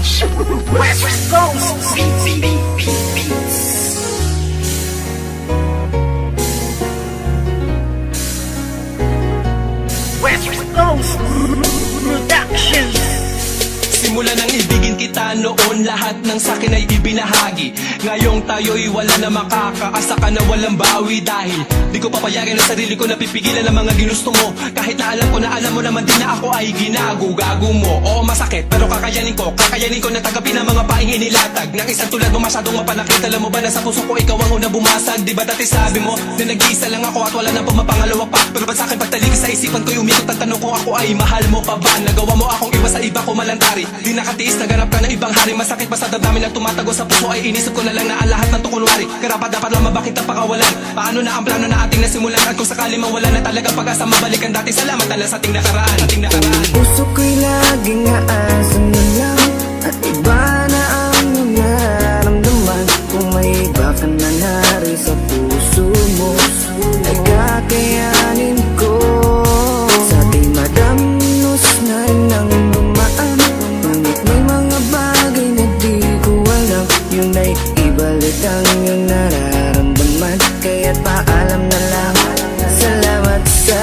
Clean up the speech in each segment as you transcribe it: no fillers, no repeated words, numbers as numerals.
West Coast Beats. West Coast Productions. Simula nang ibigin kita noon, lahat ng sakin ay ibinahagi. Ngayong tayo'y wala na makakaasa ka na walang bawi. Dahil di ko papayagan ang sarili ko na pipigilan ang mga ginusto mo. Kahit na alam ko na alam mo naman din na ako ay ginago-gago mo. Oo, masakit pero kakayanin ko na tagapin ang mga paing inilatag ng isang tulad mo masyadong mapanakit. Alam mo ba na sa puso ko ikaw ang unang bumasag? Di ba dati sabi mo na nag-iisa lang ako at wala nang pumapangalawa pa? Pero ba't sa'kin pagtalig sa isipan ko'y umikot ang tanong ko, ako ay mahal mo pa ba? Nagawa mo akong iba sa iba ko malantari. Di nakatiis, naganap ka ng ibang hari. Masakit pa sa damdamin na tumatago sa puso ay inisip ko na lang na ang lahat ng tukunwari. Karapat dapat lang mabakit ang pakawalan. Paano na ang plano na ating nasimulan? At kung sakali mawala na talaga pag-asa, mabalikan dati. Salamat na lang sa ating nakaraan. Puso ko'y laging aasan na lang, at iba na ang nararamdaman. Kung may iba ka na nari sa puso mo, ay kakayanin ko. Sa ating madamnos na rin ang dumaan, ngunit may mga bagay na di ko alam. Yun ay ibalik ang iyong nararamdaman. Kaya't paalam na lang, salamat sa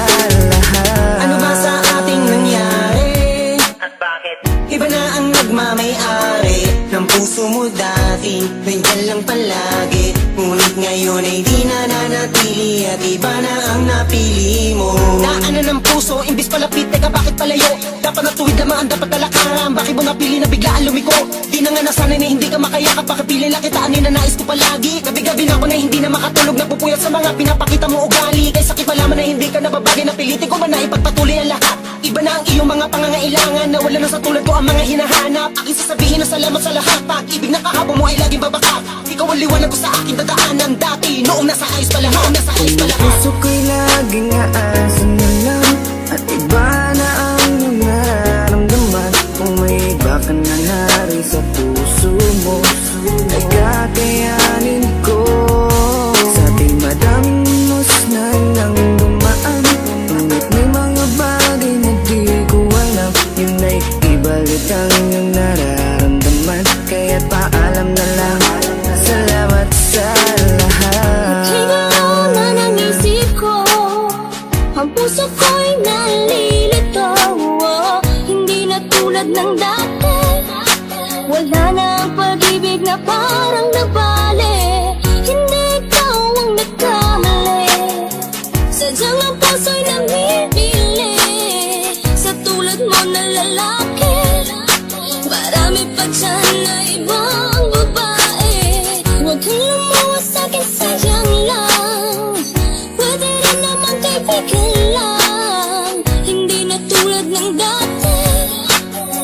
lahat. Ano ba sa ating nangyari? At bakit? Iba na ang nagmamay-ari ng puso mo dati, nandiyan lang palagi. Ngunit ngayon ay di na nanatili at iba na ang napili mo. Naanan ng puso, imbis palapit, teka bakit palayo? Dapat natuwid naman, dapat talakaran. Bakit mo napili na biglaan lumiko? Di na nga nasanay na hindi ka makayakap. Bakit pili lang kita, anin na nais ko palagi? Gabi-gabi na ako na hindi na makatulog, napupuyat sa mga pinapakita mo ugali. Kay sakit malaman na hindi ka nababagay, napilitin ko man na ipagpatuloy ang lahat. Iba na ang iyong mga pangangailangan, na wala na sa tulad ko ang mga hinahanap. Aking sasabihin na salamat sa lahat, pag-ibig na kahapon mo ay laging babaka. Ikaw ang liwanag ko sa aking dadaanan dati, noong nasa ayos pa lahat, nasa ayos pa lahat. Puso ko'y laging aasan na lang, at iba na ang iyong nararamdaman. Kung may iba ka na nari sa puso mo, ay kakayanin ko. Sa ating madamnos na lang dumaan, ngunit may mga bagay na di ko alam. Yun ay ibalik ang iyong nararamdaman. Kaya't paalam na lang, salamat sa lahat. Ikaw na ng isip ko, ang puso ko'y nalilito. Hindi na tulad ng dati, wala na ang pag-ibig na parang nabali. Hindi ikaw ang nagkamali, sadyang ang puso'y namimili sa tulad mo na lalaki. Marami pa dyan na ibang babae, huwag kang lumawas sa'kin, sayang lang. Pwede rin naman kaibigan lang, hindi na tulad ng dati,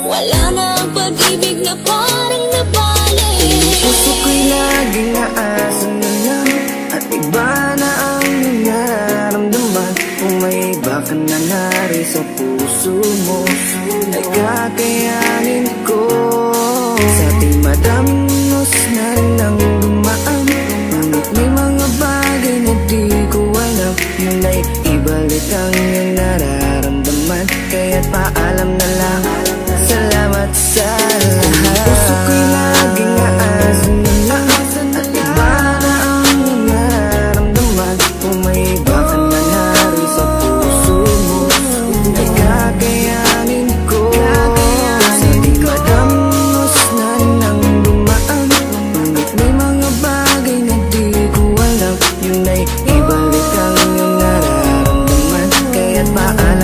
wala na ang pag-ibig na parang nabali. Puso ko'y laging aasan na lang, at iba na ang nararamdaman. Kung may iba ka na nari sa puso mo, ay kakayanin ko. Sa ating madamnos na rin ang dumaan, ngunit may mga bagay na di ko alam. Yun ay ibalik ang iyong nararamdaman. Kaya't paalam na lang, salamat sa lahat. Puso ko'y laging aasan na lang, at iba na ang nararamdaman. Kung may iba ka na nari sa puso mo, ay kakayanin ko. Sa ating madamnos na rin ang dumaan, ngunit may mga bagay na di ko alam. Yun ay ibalik ang iyong nararamdaman. Kaya't paalam